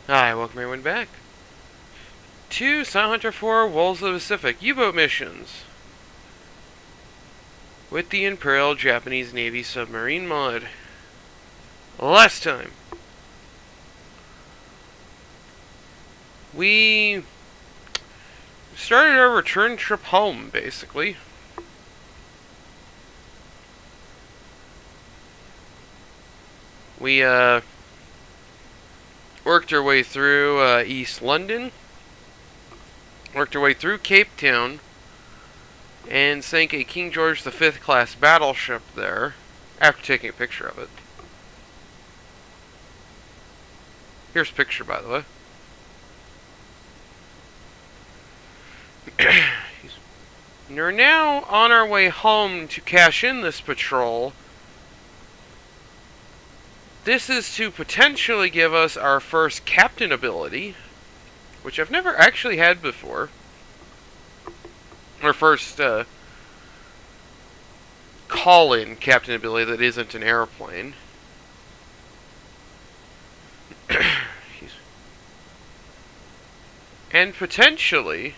Hi, welcome everyone back to Silent Hunter 4 Wolves of the Pacific U-boat missions with the Imperial Japanese Navy submarine mod. Last time, we started our return trip home, basically. We worked our way through East London, worked our way through Cape Town, and sank a King George V class battleship there after taking a picture of it. Here's a picture, by the way. We're now on our way home to cash in this patrol. This is to potentially give us our first captain ability, which I've never actually had before. Our first call-in captain ability that isn't an airplane. And potentially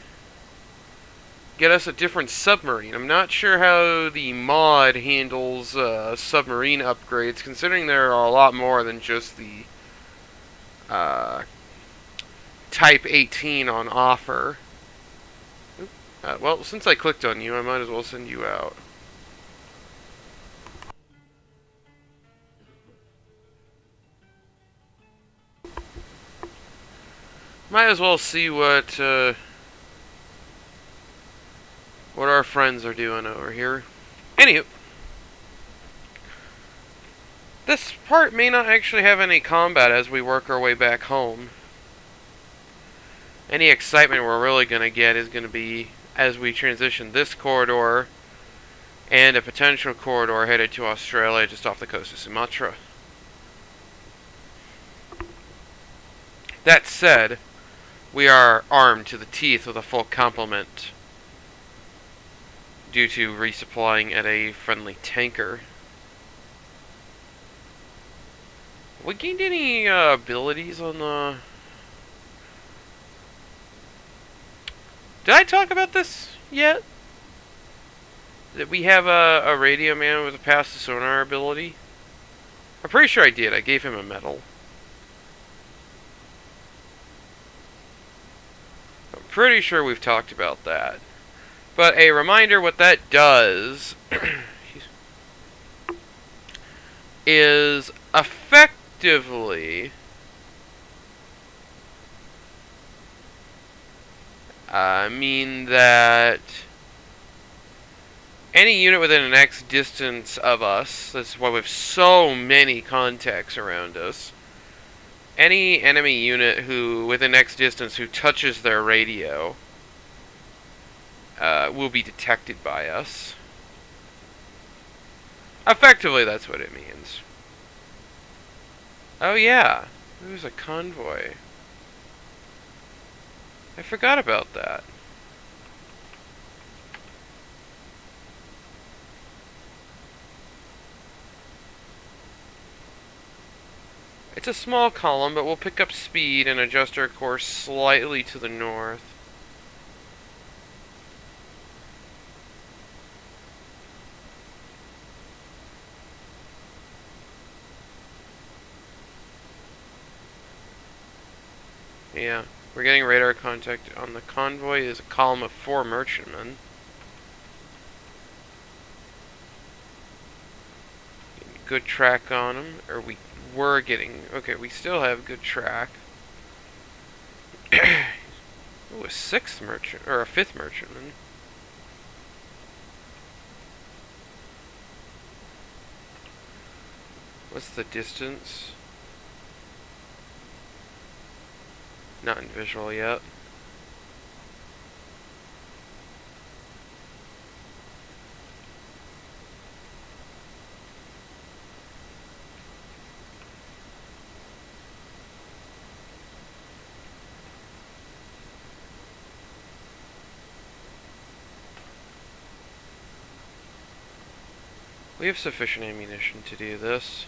get us a different submarine. I'm not sure how the mod handles submarine upgrades, considering there are a lot more than just the Type 18 on offer. Well, since I clicked on you, I might as well send you out. Might as well see what our friends are doing over here. Anywho, this part may not actually have any combat as we work our way back home. Any excitement we're really going to get is going to be as we transition this corridor and a potential corridor headed to Australia just off the coast of Sumatra. That said, we are armed to the teeth with a full complement due to resupplying at a friendly tanker. We gained any abilities on the... Did I talk about this yet? That we have a radio man with a passive sonar ability? I'm pretty sure I did. I gave him a medal. I'm pretty sure we've talked about that. But a reminder, what that does is effectively mean that any unit within an X distance of us, that's why we have so many contacts around us, any enemy unit who within X distance who touches their radio will be detected by us. Effectively, that's what it means. Oh yeah, there's a convoy. I forgot about that. It's a small column, but we'll pick up speed and adjust our course slightly to the north. Yeah, we're getting radar contact on the convoy. Is a column of 4 merchantmen. Good track on them, or we were getting. Okay, we still have good track. Ooh, a 6th merchant or a 5th merchantman. What's the distance? Not in visual yet. We have sufficient ammunition to do this.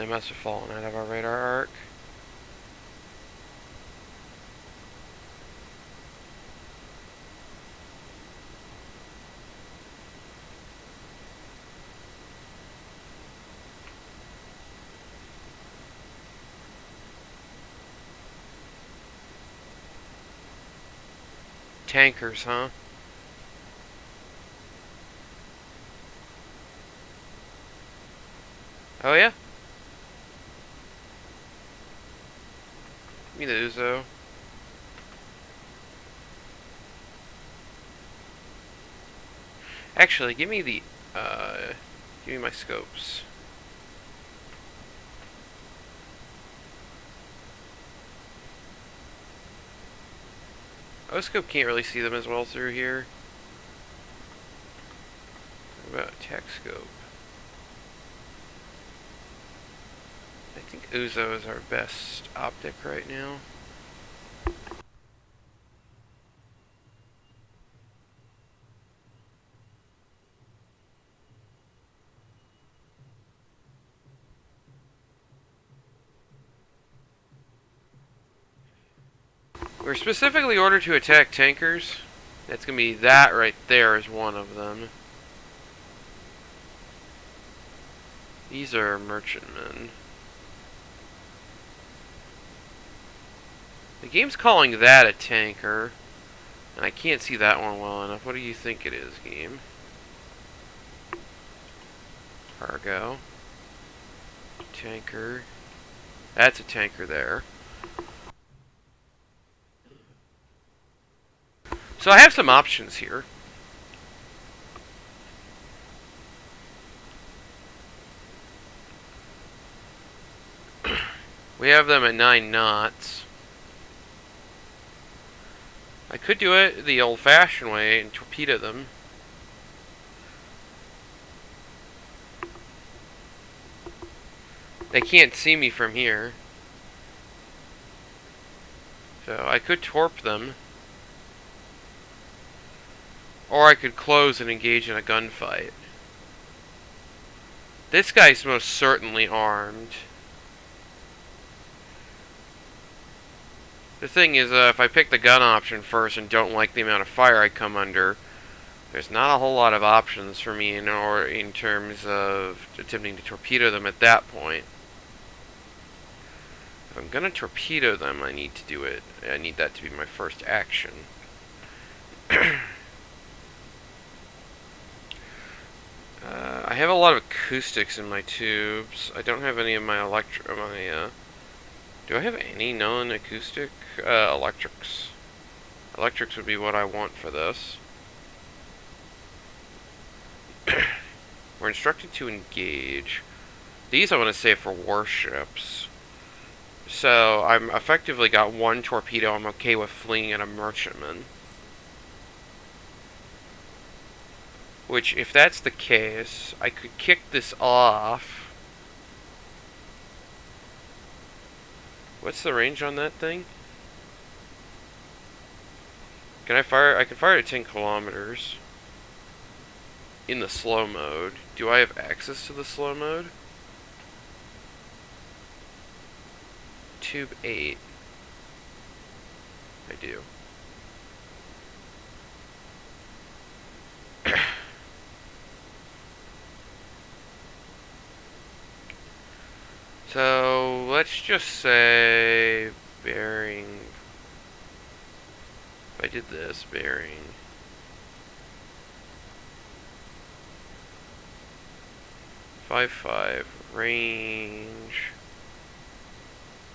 They must have fallen out of our radar arc. Tankers, huh? Oh yeah? Give me the Uzo. Actually, give me the, give me my scopes. O-scope can't really see them as well through here. What about tech scope? I think Uzo is our best optic right now. We're specifically ordered to attack tankers. That's gonna be that right there is one of them. These are merchantmen. The game's calling that a tanker, and I can't see that one well enough. What do you think it is, game? Cargo. Tanker. That's a tanker there. So I have some options here. We have them at 9 knots. I could do it the old-fashioned way and torpedo them. They can't see me from here. So I could torp them. Or I could close and engage in a gunfight. This guy's most certainly armed. The thing is, if I pick the gun option first and don't like the amount of fire I come under, there's not a whole lot of options for me in terms of attempting to torpedo them at that point. If I'm gonna torpedo them, I need to do it. I need that to be my first action. I have a lot of acoustics in my tubes. I don't have any of my do I have any non-acoustic electrics? Electrics would be what I want for this. We're instructed to engage. These I want to save for warships. So I'm effectively got one torpedo. I'm okay with fleeing at a merchantman. Which, if that's the case, I could kick this off. What's the range on that thing? Can I fire? I can fire at 10 kilometers. In the slow mode. Do I have access to the slow mode? Tube 8. I do. So, let's just say bearing. If I did this, bearing 5.5, range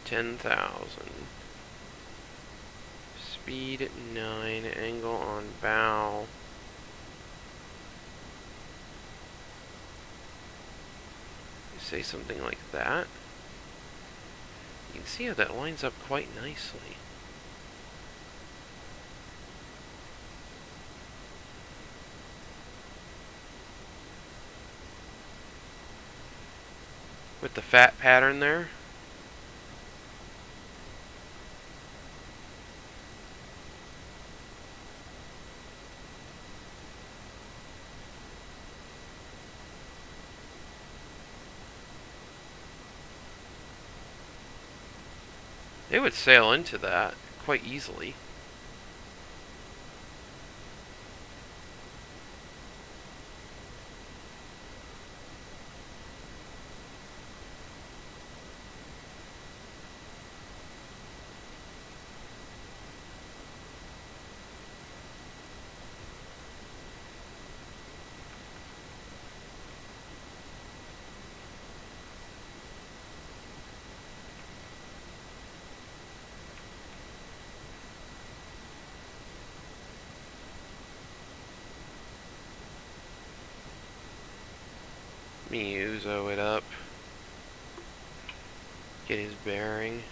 10,000, speed at 9, angle on bow. Say something like that. You can see how that lines up quite nicely. With the fat pattern there. They would sail into that quite easily. Uzo it up. Get his bearing.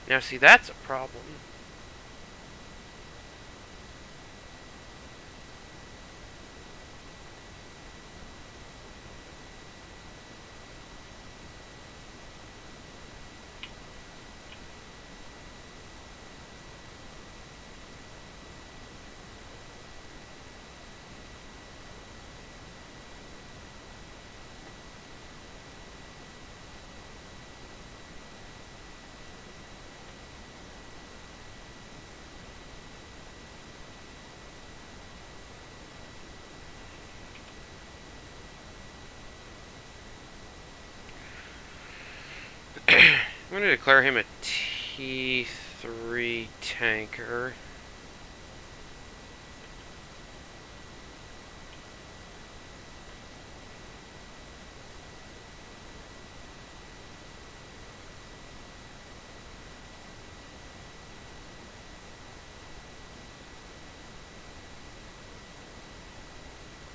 Now see, that's a problem. I'm going to declare him a T3 tanker.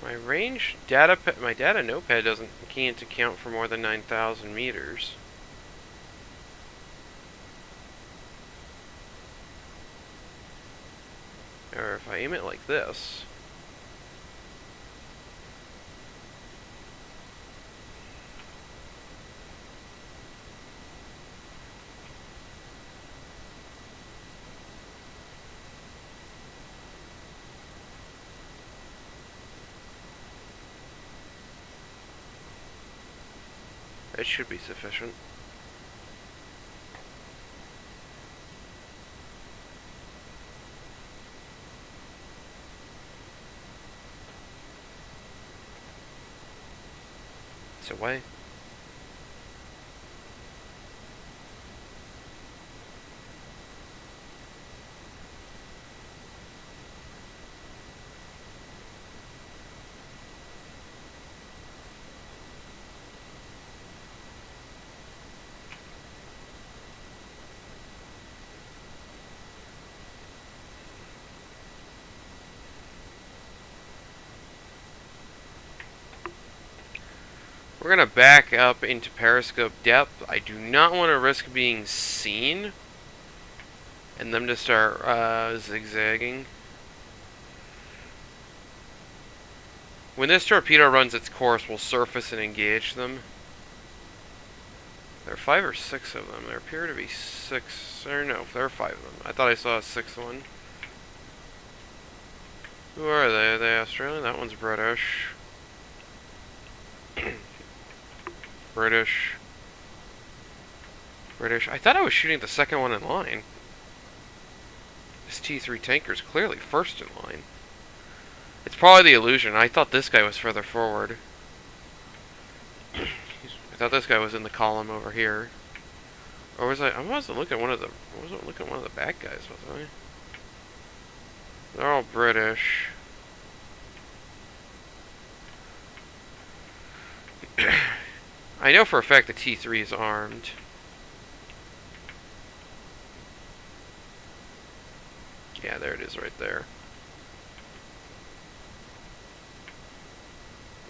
My range data, my data notepad can't account for more than 9,000 meters. Or if I aim it like this. It should be sufficient. It's away. We're going to back up into periscope depth. I do not want to risk being seen and them to start zigzagging. When this torpedo runs its course, we'll surface and engage them. There are 5 or 6 of them. There appear to be 6, or no, there are 5 of them. I thought I saw a 6th one. Who are they? Are they Australian? That one's British. British. I thought I was shooting the second one in line. This T3 tanker is clearly first in line. It's probably the illusion. I thought this guy was further forward. I thought this guy was in the column over here. Or was I? I wasn't looking at one of the. I wasn't looking at one of the bad guys, was I? They're all British. I know for a fact the T3 is armed. Yeah, there it is right there.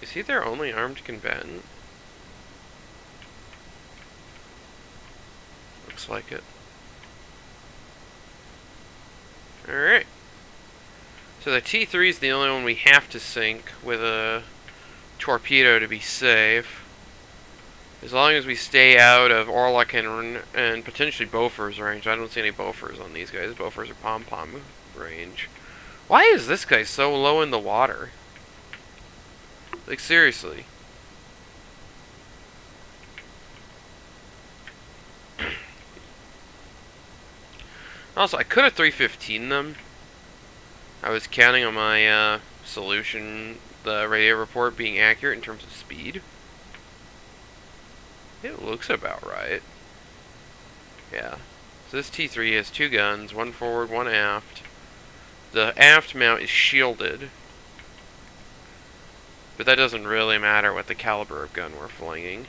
Is he their only armed combatant? Looks like it. Alright. So the T3 is the only one we have to sink with a torpedo to be safe. As long as we stay out of Orlok and potentially Bofors range. I don't see any Bofors on these guys. Bofors are pom-pom range. Why is this guy so low in the water? Like, seriously. Also, I could have 315 them. I was counting on my solution, the radio report, being accurate in terms of speed. It looks about right. Yeah. So this T3 has 2 guns, 1 forward, 1 aft. The aft mount is shielded. But that doesn't really matter what the caliber of gun we're flinging.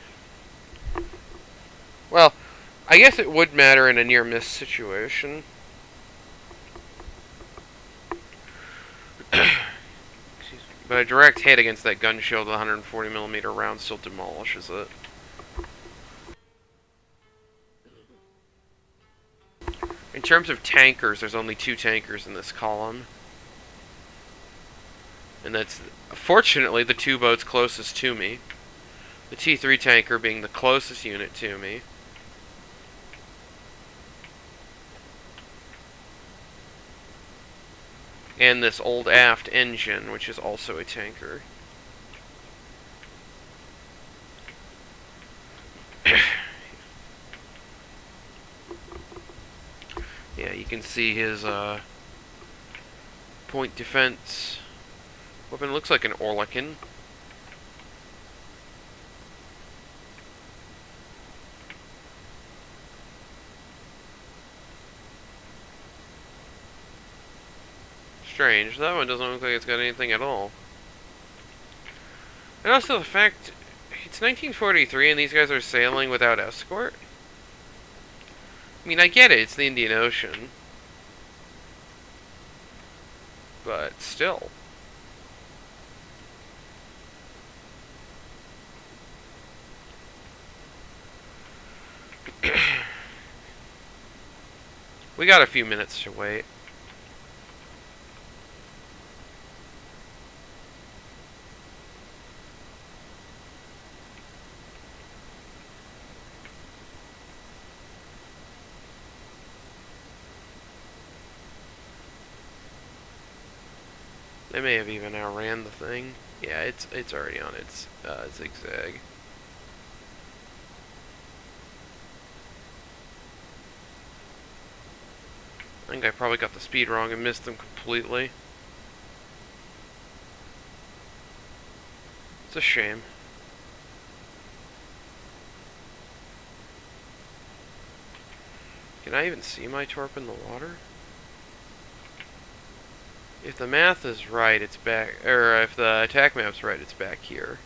Well, I guess it would matter in a near-miss situation. But a direct hit against that gun shield with a 140mm round still demolishes it. In terms of tankers, there's only 2 tankers in this column. And that's, fortunately, the 2 boats closest to me. The T3 tanker being the closest unit to me. And this old aft engine, which is also a tanker. Yeah, you can see his point defense weapon. Looks like an Orlikin. Strange. That one doesn't look like it's got anything at all. And also the fact it's 1943 and these guys are sailing without escort. I mean, I get it, it's the Indian Ocean. But still. We got a few minutes to wait. They may have even outran the thing. Yeah, it's already on its zigzag. I think I probably got the speed wrong and missed them completely. It's a shame. Can I even see my torp in the water? If the math is right, it's back, or if the attack map's right, it's back here.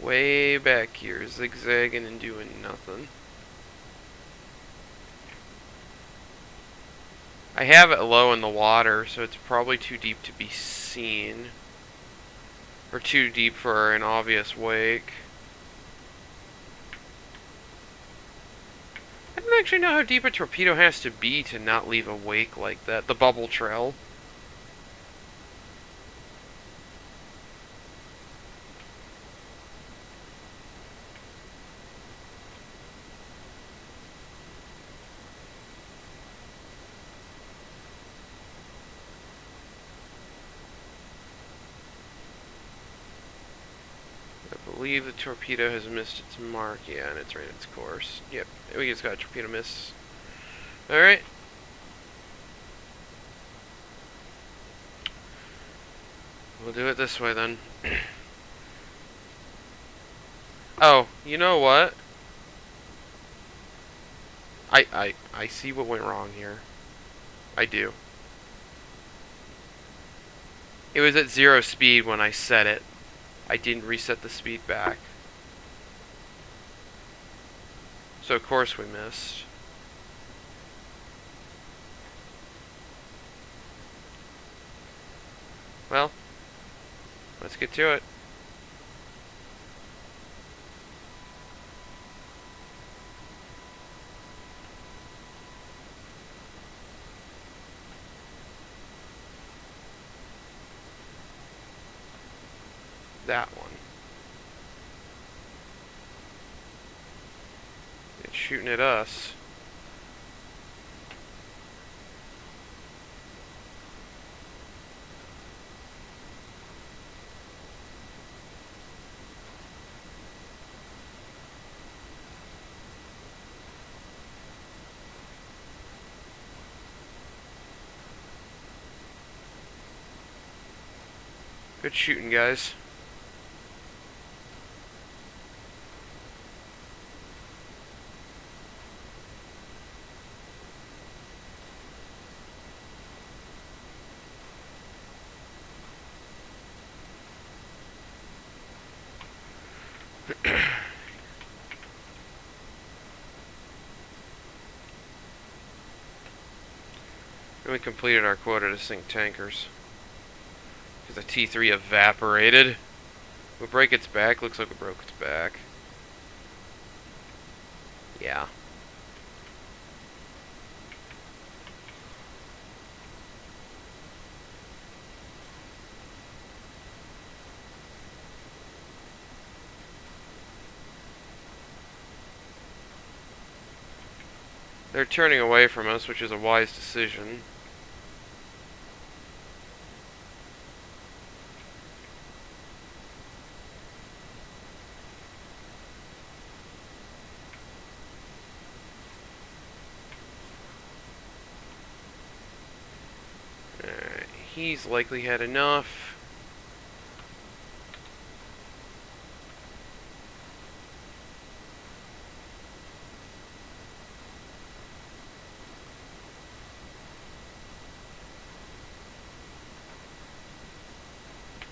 Way back here, zigzagging and doing nothing. I have it low in the water, so it's probably too deep to be seen. Or too deep for an obvious wake. I don't actually know how deep a torpedo has to be to not leave a wake like that. The bubble trail. I believe the torpedo has missed its mark. Yeah, and it's ran its course. Yep, we just got a torpedo miss. Alright. We'll do it this way then. Oh, you know what? I see what went wrong here. I do. It was at 0 speed when I set it. I didn't reset the speed back. So of course we missed. Well, let's get to it. that one. It's shooting at us. Good shooting, guys. And we completed our quota to sink tankers. Because the T3 evaporated. We'll break its back. Looks like we broke its back. Yeah. They're turning away from us, which is a wise decision. He's likely had enough.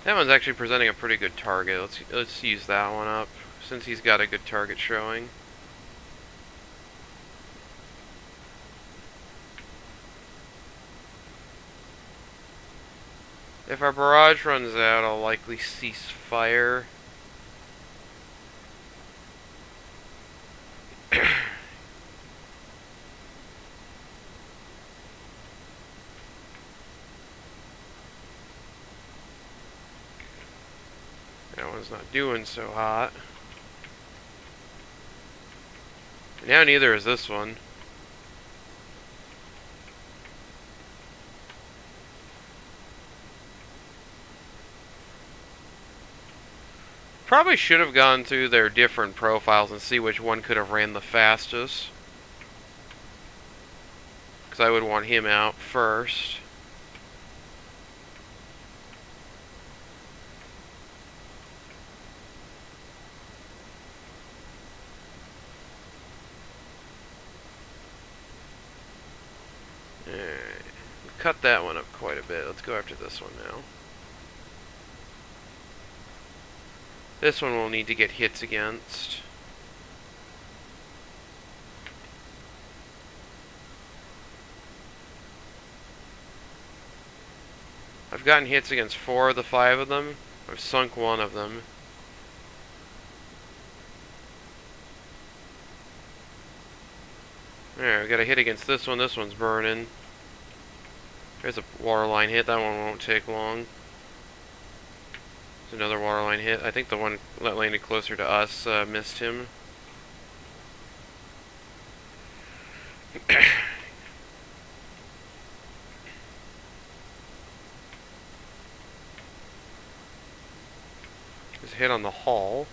That one's actually presenting a pretty good target. Let's use that one up, since he's got a good target showing. If our barrage runs out, I'll likely cease fire. That one's not doing so hot. Now neither is this one. Probably should have gone through their different profiles and see which one could have ran the fastest. Because I would want him out first. Alright. Cut that one up quite a bit. Let's go after this one now. This one will need to get hits against. I've gotten hits against 4 of the 5 of them. I've sunk 1 of them. There, we got a hit against this one. This one's burning. There's a waterline hit. That one won't take long. There's another waterline hit. I think the one that landed closer to us missed him. Just hit on the hull.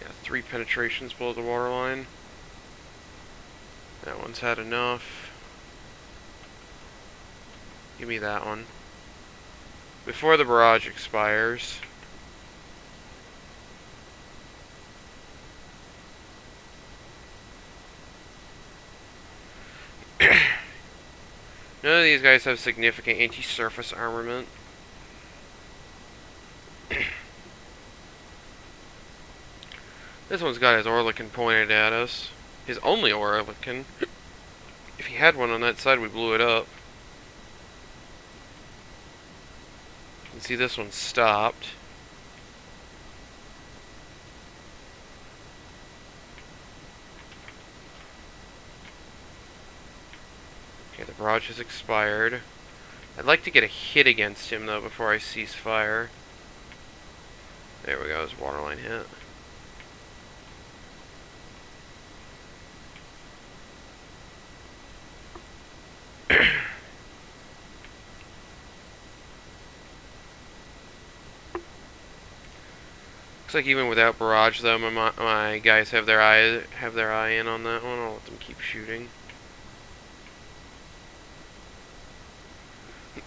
Yeah, 3 penetrations below the waterline. That one's had enough. Give me that one. Before the barrage expires. None of these guys have significant anti-surface armament. This one's got his Orlican pointed at us. His only Orlican. If he had one on that side, we blew it up. You can see this one stopped. barrage has expired. I'd like to get a hit against him, though, before I cease fire. There we go, his waterline hit. Looks like even without barrage, though, my guys have their eye in on that one. I'll let them keep shooting.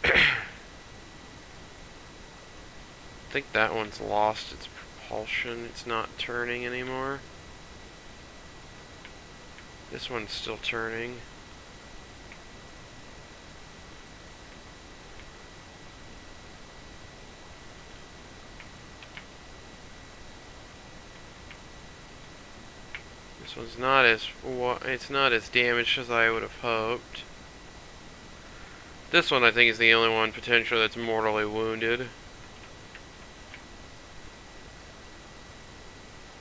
I think that one's lost its propulsion. It's not turning anymore. This one's still turning. This one's not it's not as damaged as I would have hoped. This one, I think, is the only one potentially that's mortally wounded.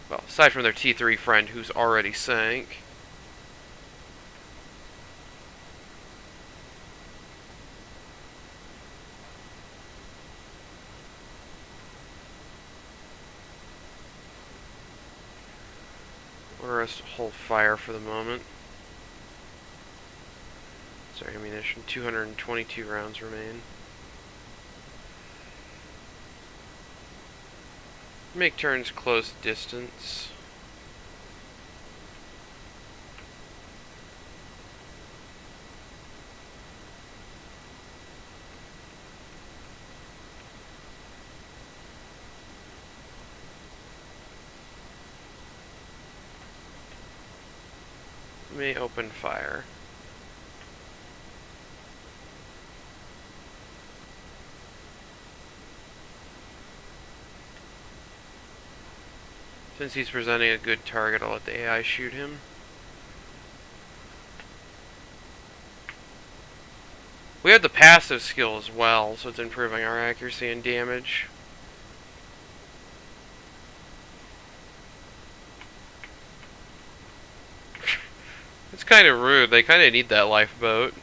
Well, aside from their T3 friend, who's already sank. Order us to hold fire for the moment. Sorry, ammunition. 222 rounds remain. Make turns close distance. May open fire. Since he's presenting a good target, I'll let the AI shoot him. We have the passive skill as well, so it's improving our accuracy and damage. It's kind of rude. They kind of need that lifeboat.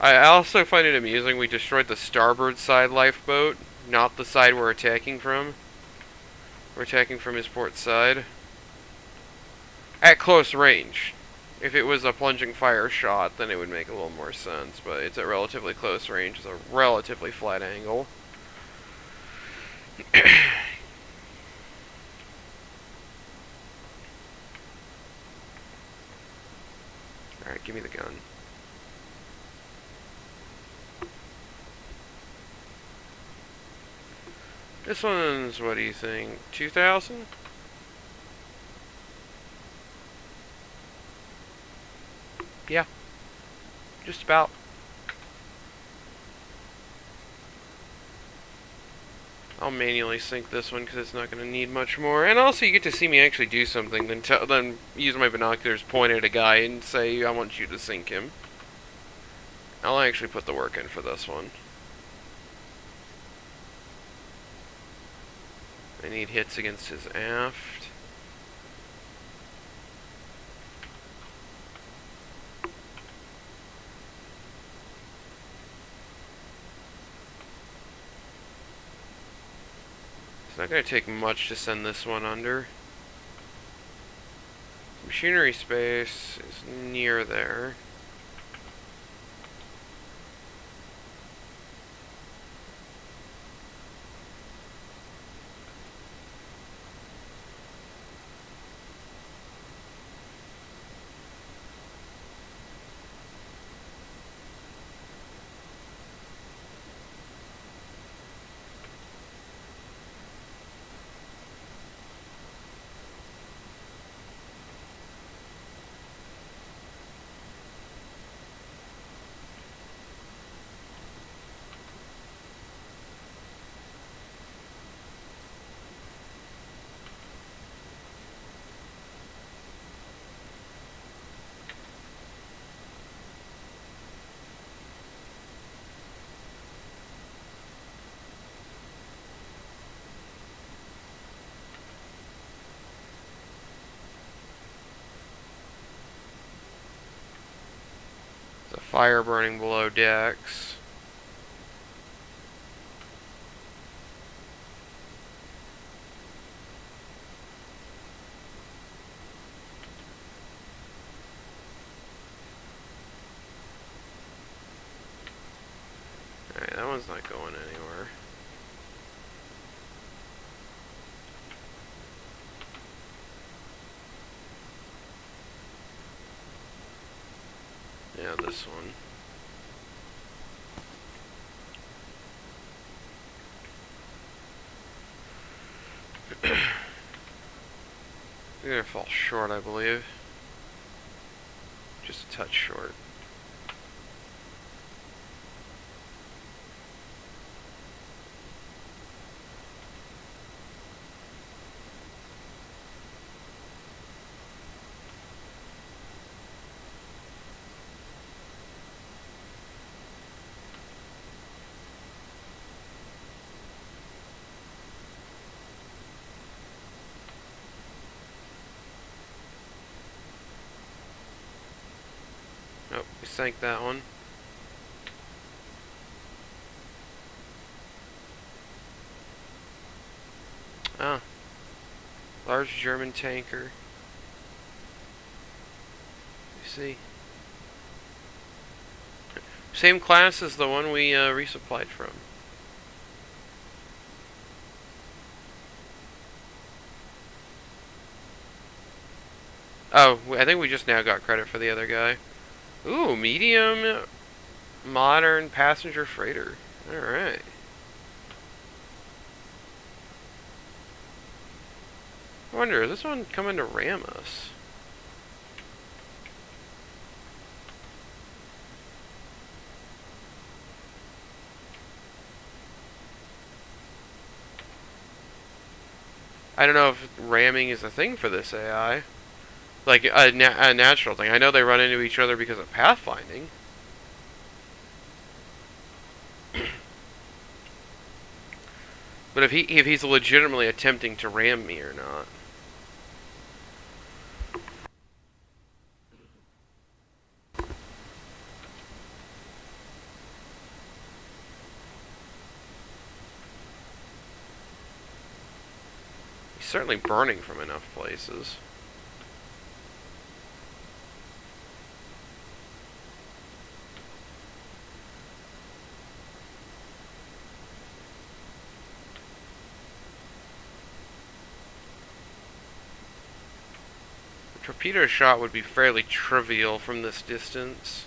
I also find it amusing we destroyed the starboard side lifeboat, not the side we're attacking from. We're attacking from his port side. At close range. If it was a plunging fire shot, then it would make a little more sense, but it's at relatively close range. It's a relatively flat angle. Alright, give me the gun. This one's, what do you think, 2,000? Yeah. Just about. I'll manually sink this one because it's not going to need much more. And also you get to see me actually do something, then use my binoculars, point at a guy, and say, I want you to sink him. I'll actually put the work in for this one. I need hits against his aft. It's not going to take much to send this one under. Machinery space is near there. Fire burning below decks. Alright, that one's not going anywhere. Yeah, this one. You're gonna fall short, I believe. Just a touch short. Oh, we sank that one. Ah, large German tanker. You see. Same class as the one we resupplied from. Oh, I think we just now got credit for the other guy. Ooh, medium modern passenger freighter. Alright. I wonder, is this one coming to ram us? I don't know if ramming is a thing for this AI. Like a natural thing. I know they run into each other because of pathfinding. But if he's legitimately attempting to ram me or not. He's certainly burning from enough places. Torpedo shot would be fairly trivial from this distance.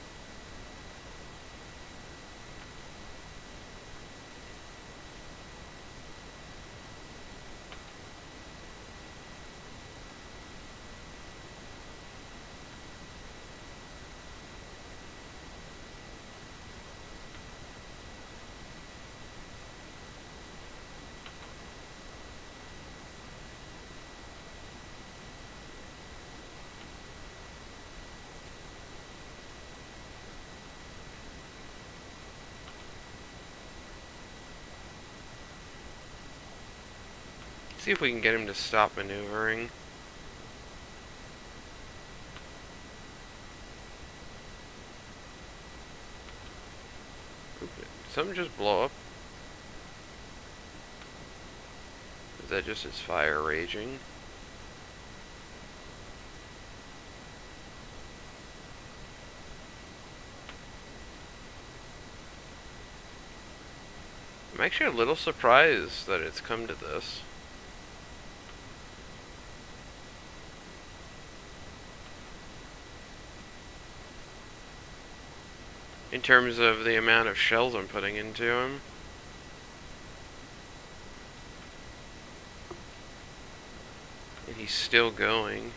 See if we can get him to stop maneuvering. Oop, did something just blow up? Is that just his fire raging? I'm actually a little surprised that it's come to this. In terms of the amount of shells I'm putting into him. And he's still going.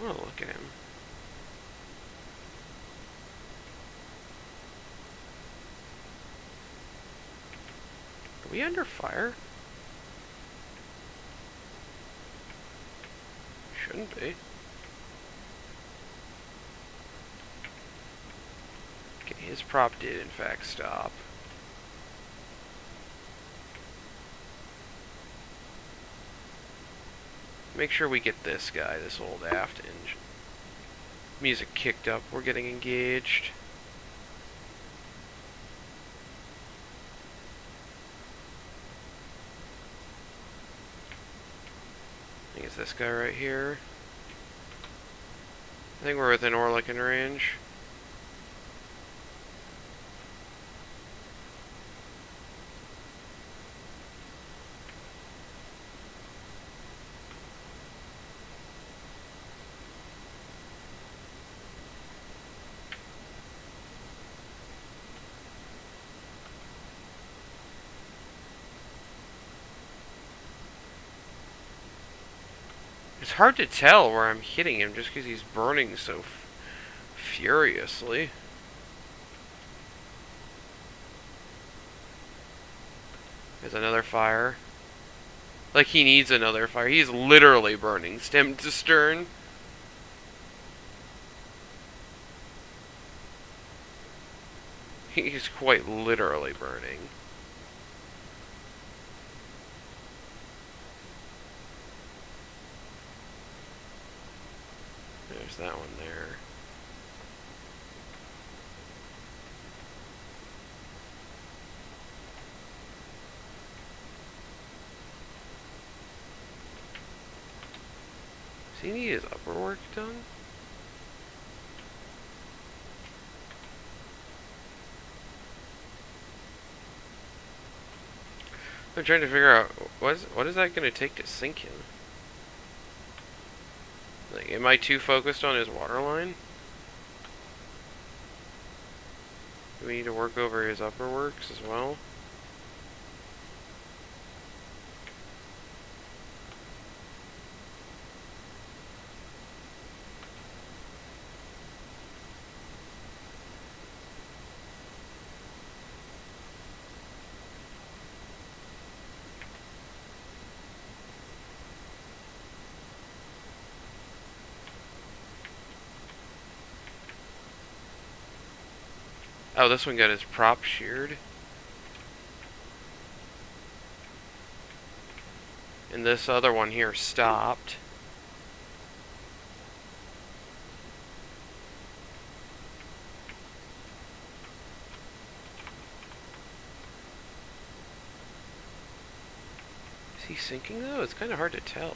Oh, look at him. Are we under fire? Shouldn't be. Okay, his prop did in fact stop. make sure we get this guy, this old aft engine. Music kicked up. We're getting engaged. I think it's this guy right here. I think we're within Orlican range. It's hard to tell where I'm hitting him just because he's burning so furiously. There's another fire. Like he needs another fire. He's literally burning stem to stern. He's quite literally burning. There's that one there. Does he need his upper work done? I'm trying to figure out what is that going to take to sink him? Like, am I too focused on his waterline? Do we need to work over his upper works as well? Oh, this one got his prop sheared. And this other one here stopped. Is he sinking though? It's kind of hard to tell.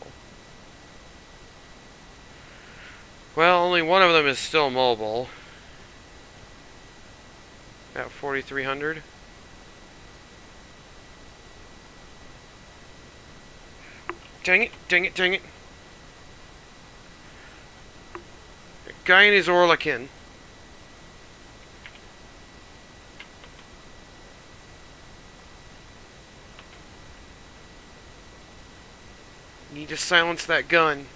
Well, only one of them is still mobile. At 4,300. Dang it, dang it, dang it. A guy in his Orlican. Need to silence that gun.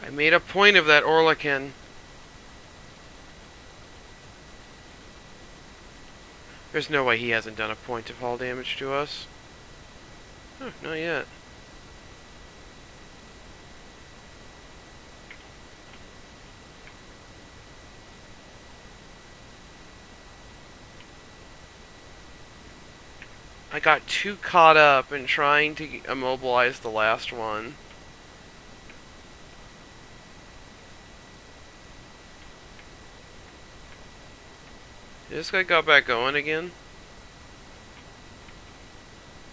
I made a point of that Orlican. There's no way he hasn't done a point of hull damage to us. Oh, not yet. I got too caught up in trying to immobilize the last one. This guy got back going again?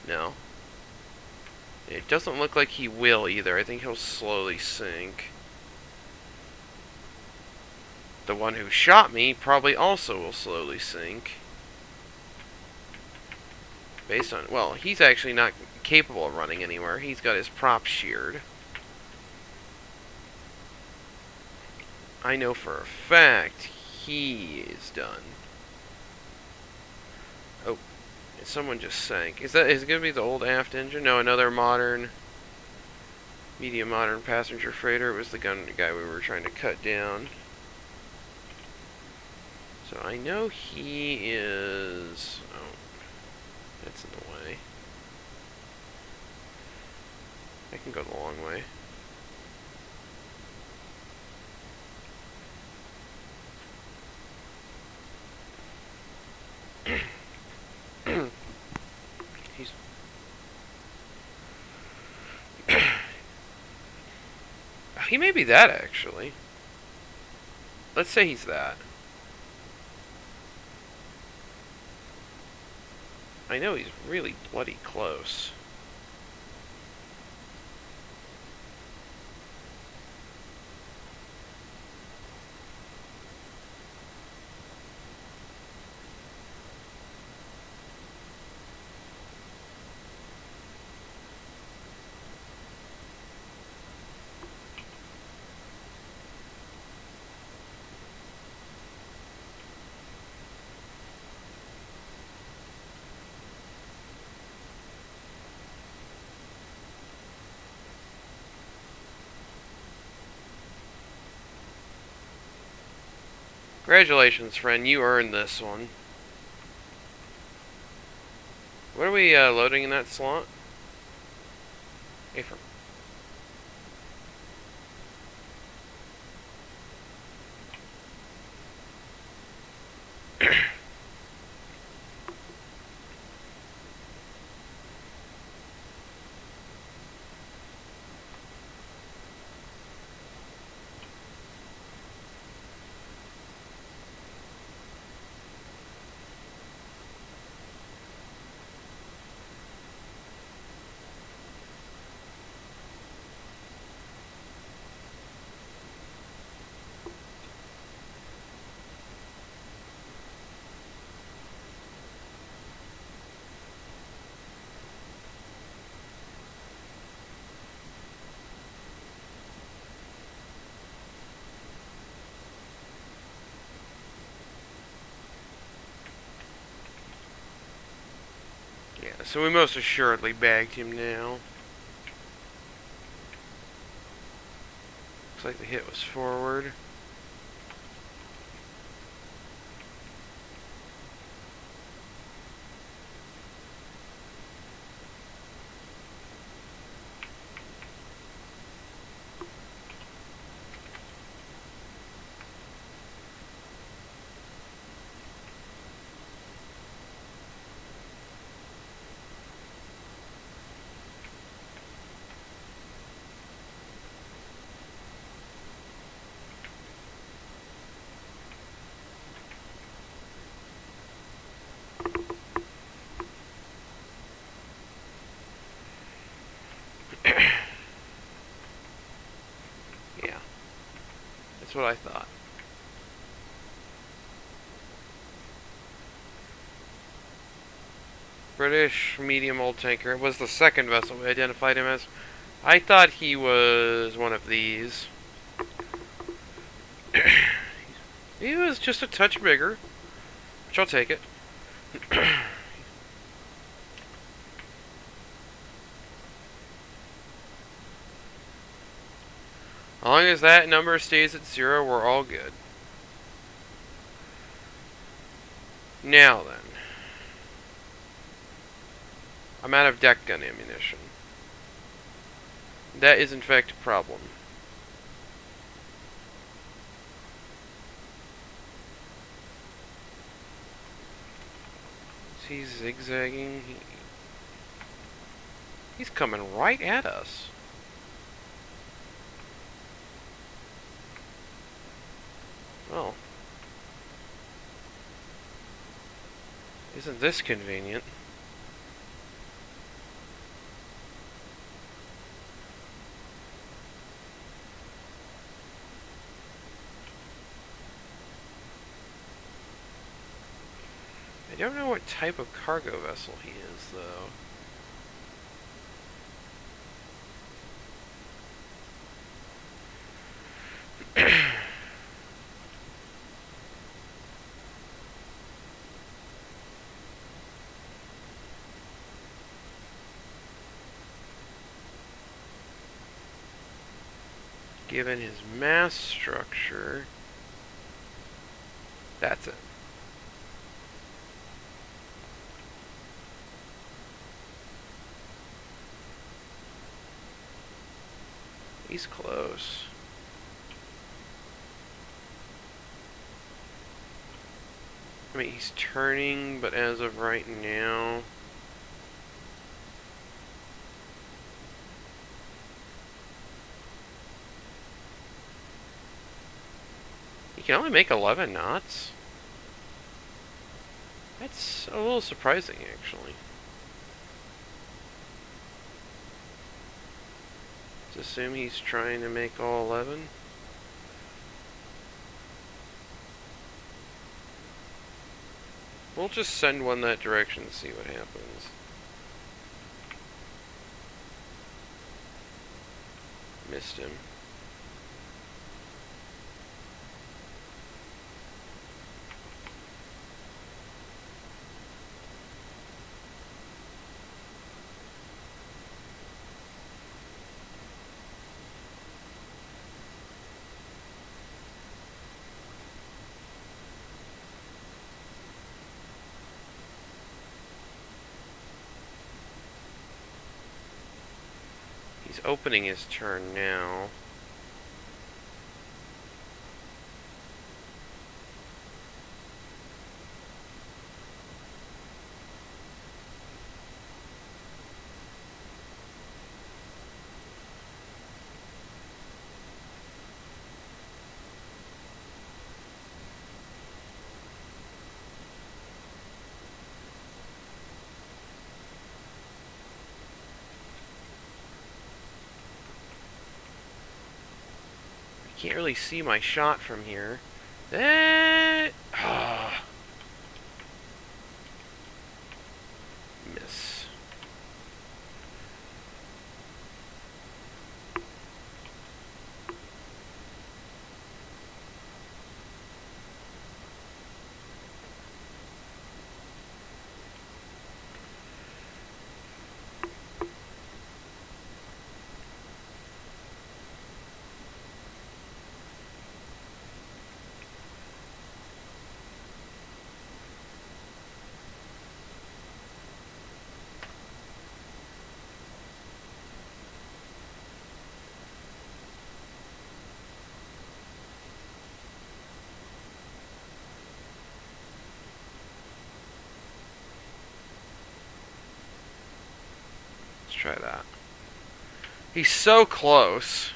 No. It doesn't look like he will either. I think he'll slowly sink. The one who shot me probably also will slowly sink. Based on... Well, he's actually not capable of running anywhere. He's got his prop sheared. I know for a fact he is done. Someone just sank. Is it gonna be the old aft engine? No, another modern, medium modern passenger freighter. It was the guy we were trying to cut down. So I know he is. Oh, that's in the way. I can go the long way. He's. He may be that, actually. Let's say he's that. I know he's really bloody close. Congratulations, friend. You earned this one. What are we loading in that slot? Affirm. Yeah, so we most assuredly bagged him now. Looks like the hit was forward. Yeah, that's what I thought. British medium old tanker. It was the second vessel we identified him as. I thought he was one of these. He was just a touch bigger, which I'll take it. As long as that number stays at 0, we're all good. Now then. I'm out of deck gun ammunition. That is in fact a problem. Is he zigzagging? He's coming right at us. Oh. Isn't this convenient? I don't know what type of cargo vessel he is, though. given his mass structure. That's it. He's close. I mean, he's turning, but as of right now... He can only make 11 knots? That's a little surprising, actually. Let's assume he's trying to make all 11. We'll just send one that direction and see what happens. Missed him. He's opening his turn now. Can't really see my shot from here. Miss. Let's try that. He's so close.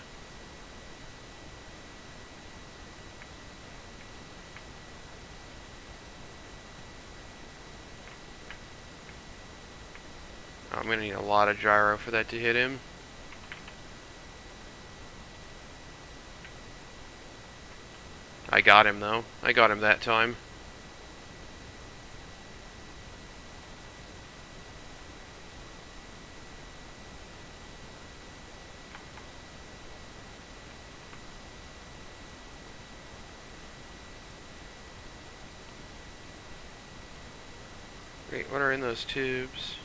I'm gonna need a lot of gyro for that to hit him. I got him though. I got him that time. Wait, what are in those tubes?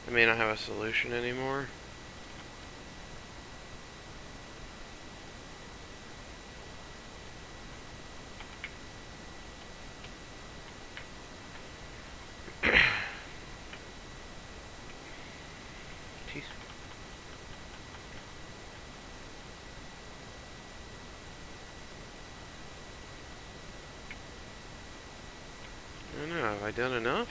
I may not have a solution anymore. Jeez. I don't know, have I done enough?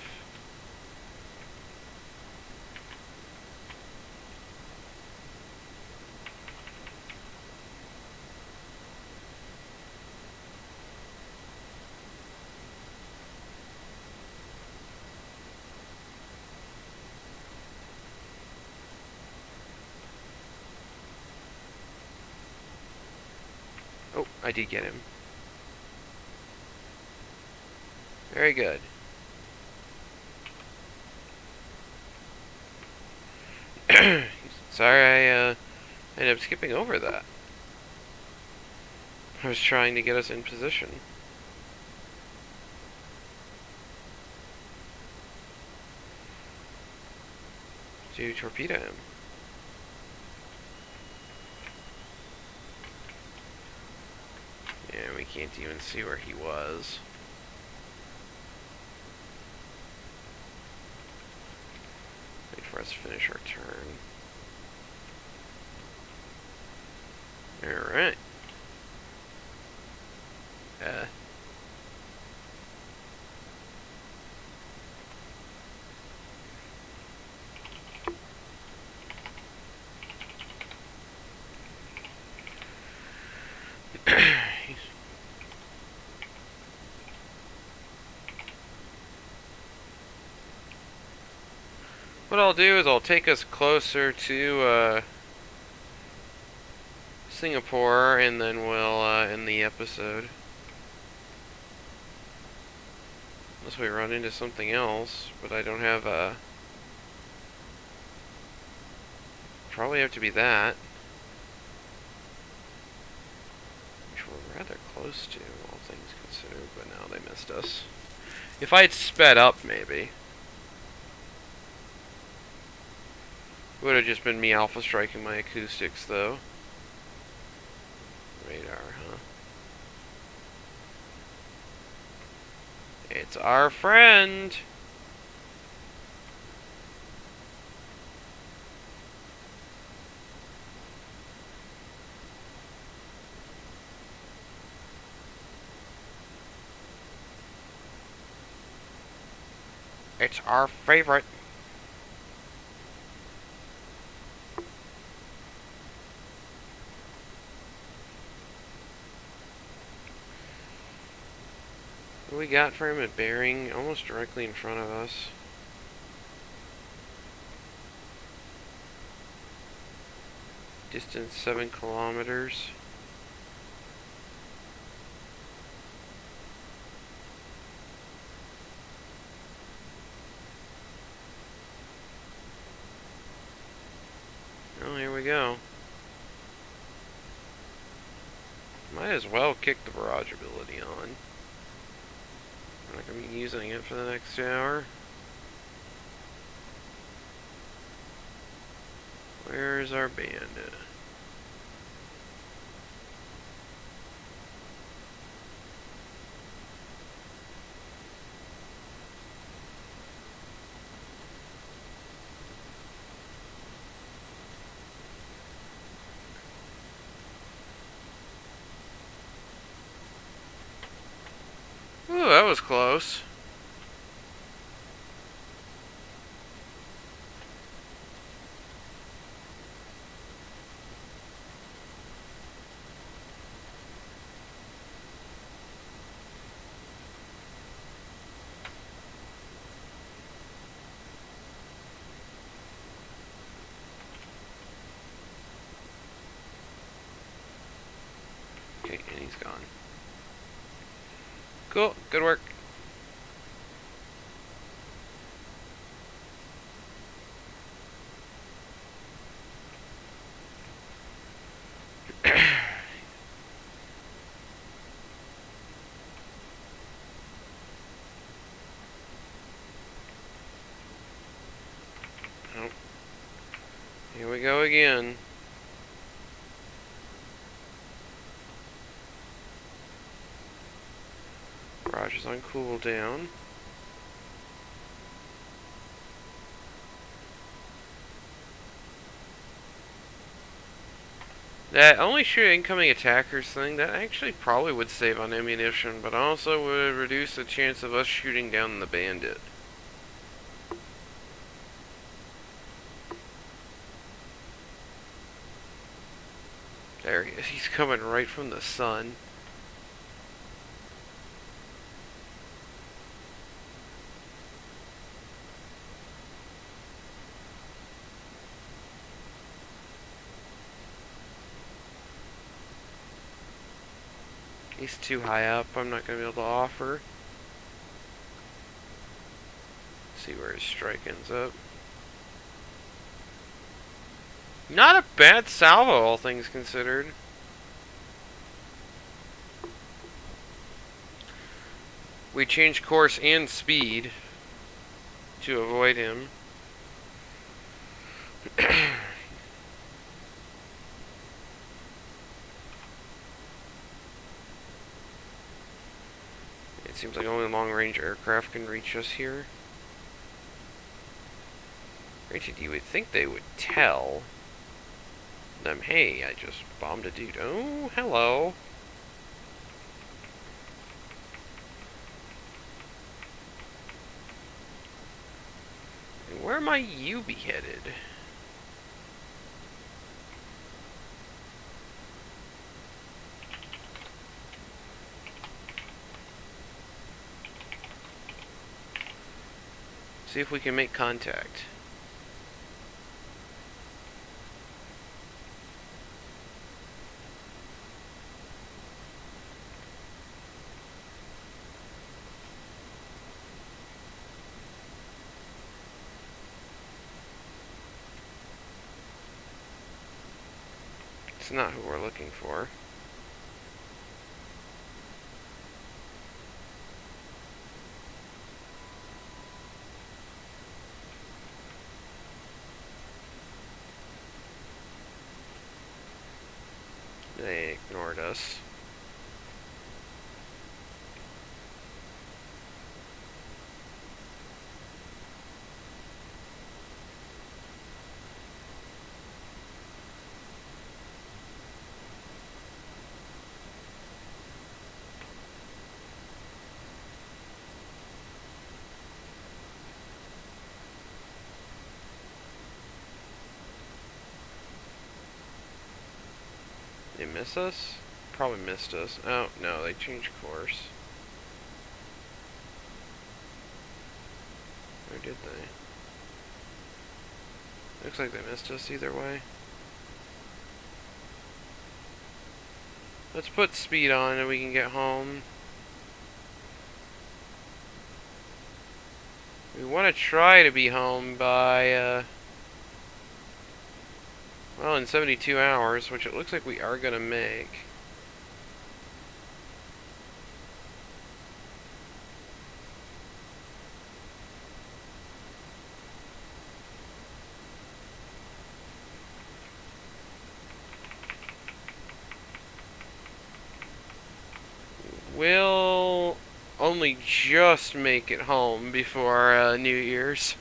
Oh, I did get him. Very good. Sorry, I ended up skipping over that. I was trying to get us in position. To torpedo him. Yeah, we can't even see where he was. Wait for us to finish our turn. Alright. What I'll do is I'll take us closer to Singapore, and then we'll end the episode. Unless we run into something else, but I don't have a... Probably have to be that. Which we're rather close to, all things considered, but now they missed us. If I had sped up, maybe. It would have just been me alpha striking my acoustics, though. Radar, huh? It's our friend! It's our favorite. What we got for him at bearing almost directly in front of us. Distance 7 kilometers. Oh, here we go. Might as well kick the barrage ability on. I'm not going to be using it for the next hour. Where's our bandit? Ooh, that was close. Okay, and he's gone. Cool, good work. Oh. Here we go again. Barrage is on cooldown. That only shoot incoming attackers thing, that actually probably would save on ammunition, but also would reduce the chance of us shooting down the bandit. There he is. He's coming right from the sun. He's too high up. I'm not going to be able to offer. See where his strike ends up. Not a bad salvo, all things considered. We changed course and speed to avoid him. It seems like only long-range aircraft can reach us here. Granted, you would think they would tell them, hey, I just bombed a dude. Oh, hello. And where might you be headed? See if we can make contact. It's not who we're looking for. They ignored us. They miss us? Probably missed us. Oh, no, they changed course. Or did they? Looks like they missed us either way. Let's put speed on and we can get home. We want to try to be home by, well, in 72 hours, which it looks like we are going to make. We'll only just make it home before New Year's.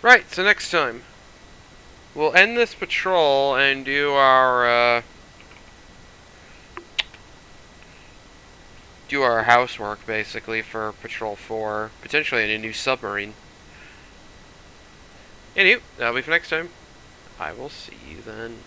Right, so next time we'll end this patrol and do our housework basically for Patrol 4, potentially in a new submarine. Anywho, that'll be for next time. I will see you then.